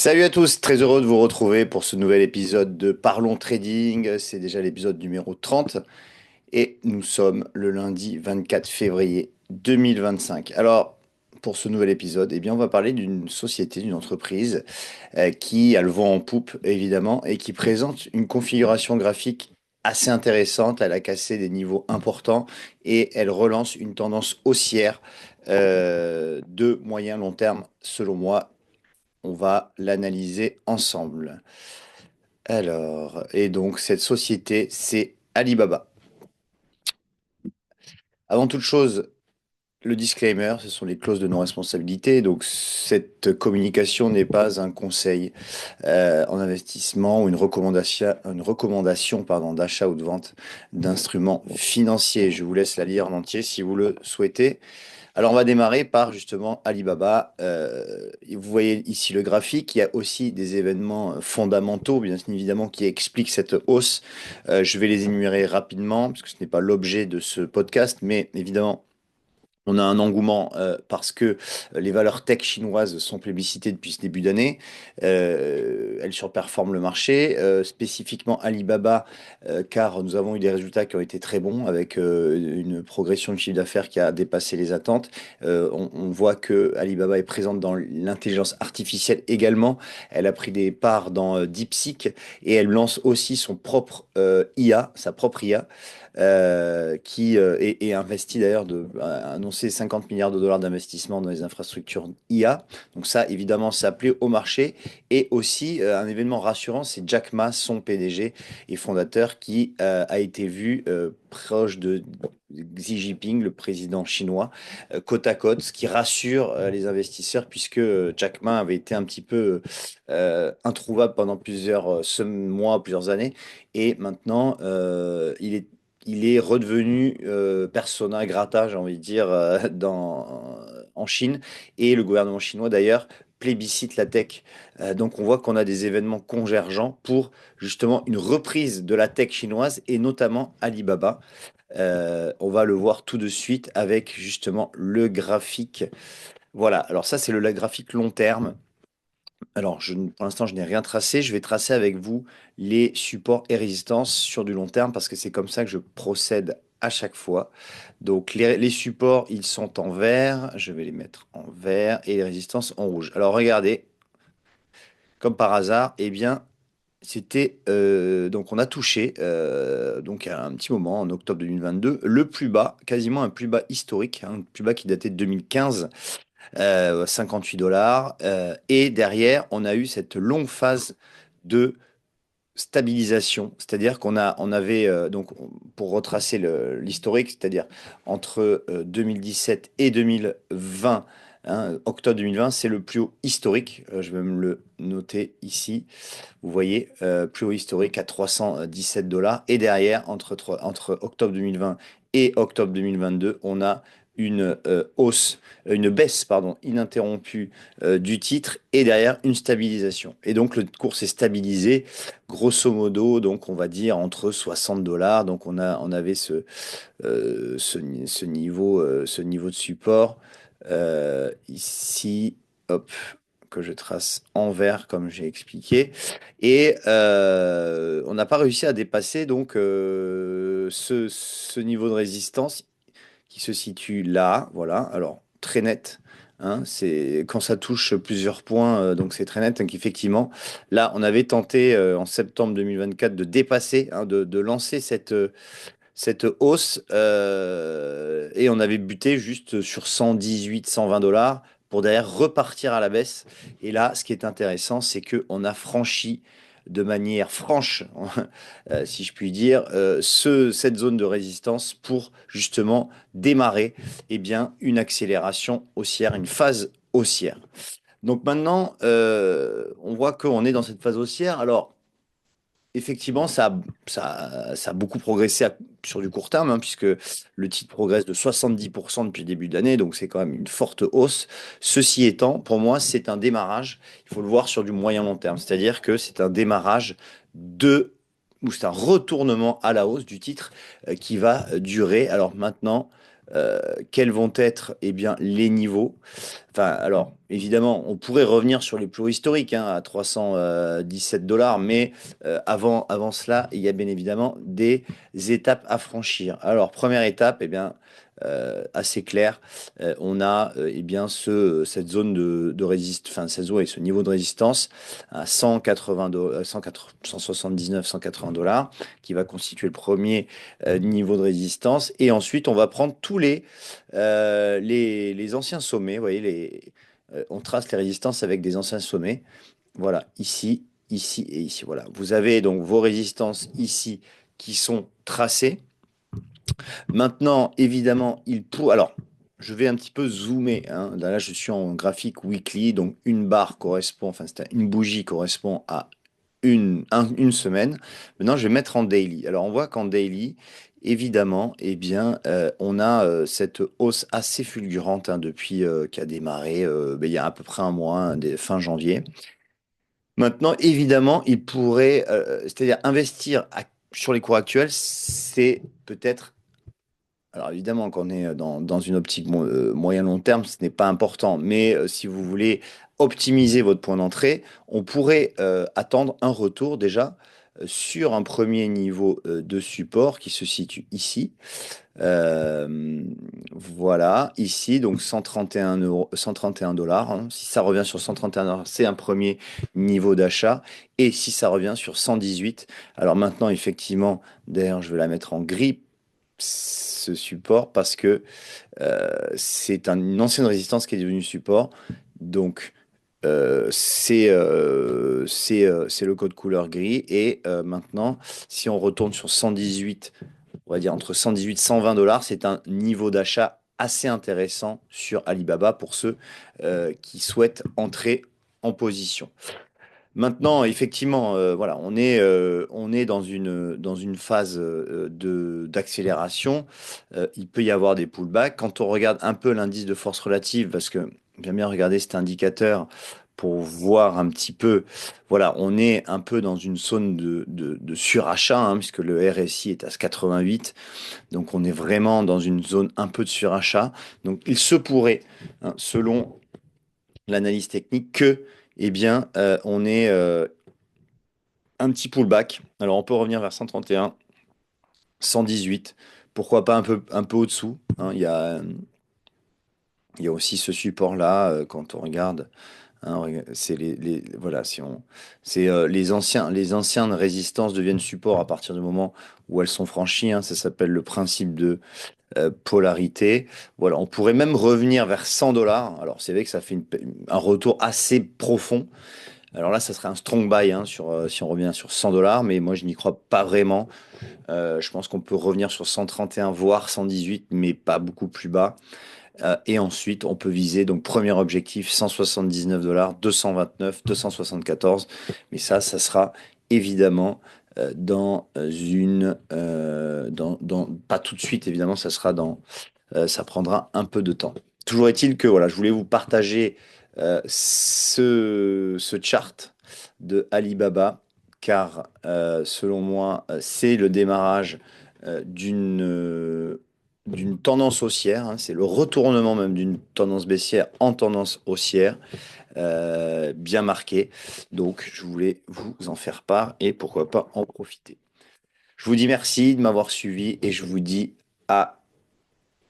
Salut à tous, très heureux de vous retrouver pour ce nouvel épisode de Parlons Trading. C'est déjà l'épisode numéro 30 et nous sommes le lundi 24 février 2025. Alors, pour ce nouvel épisode, on va parler d'une société, d'une entreprise qui a le vent en poupe, évidemment, et qui présente une configuration graphique assez intéressante. Elle a cassé des niveaux importants et elle relance une tendance haussière de moyen long terme, selon moi. On va l'analyser ensemble. Alors, et donc cette société, c'est Alibaba. Avant toute chose, le disclaimer, ce sont les clauses de non-responsabilité. Donc cette communication n'est pas un conseil en investissement ou une recommandation pardon, d'achat ou de vente d'instruments financiers. Je vous laisse la lire en entier si vous le souhaitez. Alors, on va démarrer par justement Alibaba. Vous voyez ici le graphique. Il y a aussi des événements fondamentaux, bien évidemment, qui expliquent cette hausse. Je vais les énumérer rapidement, parce que ce n'est pas l'objet de ce podcast, mais évidemment, on a un engouement parce que les valeurs tech chinoises sont plébiscitées depuis ce début d'année. Elles surperforment le marché, spécifiquement Alibaba, car nous avons eu des résultats qui ont été très bons avec une progression de chiffre d'affaires qui a dépassé les attentes. On voit que Alibaba est présente dans l'intelligence artificielle également. Elle a pris des parts dans DeepSeek et elle lance aussi son propre IA, sa propre IA qui est investi d'ailleurs a annoncé 50 milliards de dollars d'investissement dans les infrastructures IA. Donc ça, évidemment, ça plaît au marché. Et aussi, un événement rassurant, c'est Jack Ma, son PDG et fondateur, qui a été vu proche de Xi Jinping, le président chinois, côte à côte, ce qui rassure les investisseurs, puisque Jack Ma avait été un petit peu introuvable pendant plusieurs mois, plusieurs années. Et maintenant, il est redevenu persona grata, j'ai envie de dire, en Chine. Et le gouvernement chinois, d'ailleurs, plébiscite la tech. Donc on voit qu'on a des événements convergents pour justement une reprise de la tech chinoise et notamment Alibaba. On va le voir tout de suite avec justement le graphique. Voilà, alors ça c'est le graphique long terme. Alors, pour l'instant, je n'ai rien tracé. Je vais tracer avec vous les supports et résistances sur du long terme parce que c'est comme ça que je procède à chaque fois. Donc, les supports, ils sont en vert. Je vais les mettre en vert et les résistances en rouge. Alors, regardez, comme par hasard, c'était donc on a touché donc à un petit moment en octobre 2022 le plus bas, quasiment un plus bas historique, hein, un plus bas qui datait de 2015. 58 dollars. Et derrière, on a eu cette longue phase de stabilisation, c'est-à-dire on avait, pour retracer l'historique, c'est-à-dire entre 2017 et 2020, hein, octobre 2020, c'est le plus haut historique. Je vais me le noter ici. Vous voyez, plus haut historique à 317 dollars. Et derrière, entre octobre 2020 et octobre 2022, on a une baisse, pardon, ininterrompue du titre et derrière une stabilisation. Et donc le cours s'est stabilisé, grosso modo, donc on va dire entre 60 dollars. Donc on avait ce niveau de support ici, hop, que je trace en vert comme j'ai expliqué. Et on n'a pas réussi à dépasser donc ce niveau de résistance qui se situe là, voilà, alors très net. Hein, c'est quand ça touche plusieurs points, donc c'est très net. Donc effectivement, là, on avait tenté en septembre 2024 de dépasser, hein, de lancer cette hausse et on avait buté juste sur 118, 120 dollars pour derrière repartir à la baisse. Et là, ce qui est intéressant, c'est que on a franchi de manière franche, si je puis dire, cette zone de résistance pour justement démarrer une accélération haussière, une phase haussière. Donc maintenant, on voit qu'on est dans cette phase haussière. Alors, effectivement, ça a beaucoup progressé sur du court terme, hein, puisque le titre progresse de 70% depuis le début de l'année, donc c'est quand même une forte hausse. Ceci étant, pour moi, c'est un démarrage, il faut le voir sur du moyen long terme, c'est-à-dire que c'est un démarrage ou c'est un retournement à la hausse du titre qui va durer. Alors maintenant, euh, quels vont être eh bien, les niveaux. Enfin, alors, évidemment, on pourrait revenir sur les plus hauts historiques hein, à 317 $, mais avant cela, il y a bien évidemment des étapes à franchir. Alors, première étape, eh bien, assez clair, on a eh bien cette zone de résistance, enfin cette zone et ce niveau de résistance à 180 179, 180 $, qui va constituer le premier niveau de résistance. Et ensuite, on va prendre tous les anciens sommets. Vous voyez, on trace les résistances avec des anciens sommets. Voilà, ici, ici et ici. Voilà. Vous avez donc vos résistances ici qui sont tracées. Maintenant, évidemment, alors, je vais un petit peu zoomer, hein. Là, je suis en graphique weekly, donc une barre correspond, enfin, une bougie correspond à une semaine. Maintenant, je vais mettre en daily. Alors, on voit qu'en daily, évidemment, eh bien, on a cette hausse assez fulgurante hein, depuis qui a démarré ben, il y a à peu près un mois, hein, fin janvier. Maintenant, évidemment, il pourrait, c'est-à-dire investir sur les cours actuels, c'est peut-être alors évidemment, quand on est dans une optique moyen-long terme, ce n'est pas important. Mais si vous voulez optimiser votre point d'entrée, on pourrait attendre un retour déjà sur un premier niveau de support qui se situe ici. Voilà, ici, donc 131 euros, 131 $. Hein. Si ça revient sur 131 $, c'est un premier niveau d'achat. Et si ça revient sur 118, alors maintenant, effectivement, d'ailleurs, je vais la mettre en gris ce support parce que c'est une ancienne résistance qui est devenue support. Donc, c'est le code couleur gris. Et maintenant, si on retourne sur 118, on va dire entre 118 et 120 $, c'est un niveau d'achat assez intéressant sur Alibaba pour ceux qui souhaitent entrer en position. Maintenant, effectivement, voilà, on est dans une phase d'accélération. Il peut y avoir des pullbacks. Quand on regarde un peu l'indice de force relative, parce que j'aime bien regarder cet indicateur pour voir un petit peu, voilà, on est un peu dans une zone de surachat, hein, puisque le RSI est à 88. Donc, on est vraiment dans une zone un peu de surachat. Donc, il se pourrait, hein, selon l'analyse technique, que eh bien, on est un petit pullback. Alors, on peut revenir vers 131, 118. Pourquoi pas un peu au-dessous, hein. Il y a aussi ce support-là, quand on regarde. Hein, c'est voilà, si on, c'est les anciennes résistances deviennent support à partir du moment où elles sont franchies, hein. Ça s'appelle le principe de polarité. Voilà, on pourrait même revenir vers 100 $. Alors, c'est vrai que ça fait un retour assez profond. Alors là, ça serait un strong buy hein, si on revient sur 100 $, mais moi je n'y crois pas vraiment. Je pense qu'on peut revenir sur 131, voire 118, mais pas beaucoup plus bas. Et ensuite, on peut viser, donc premier objectif, 179 $, 229, 274. Mais ça sera évidemment pas tout de suite, évidemment, ça prendra un peu de temps. Toujours est-il que voilà, je voulais vous partager ce chart de Alibaba, car selon moi, c'est le démarrage d'une tendance haussière, hein. C'est le retournement même d'une tendance baissière en tendance haussière, bien marquée. Donc, je voulais vous en faire part et pourquoi pas en profiter. Je vous dis merci de m'avoir suivi et je vous dis à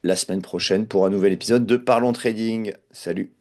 la semaine prochaine pour un nouvel épisode de Parlons Trading. Salut!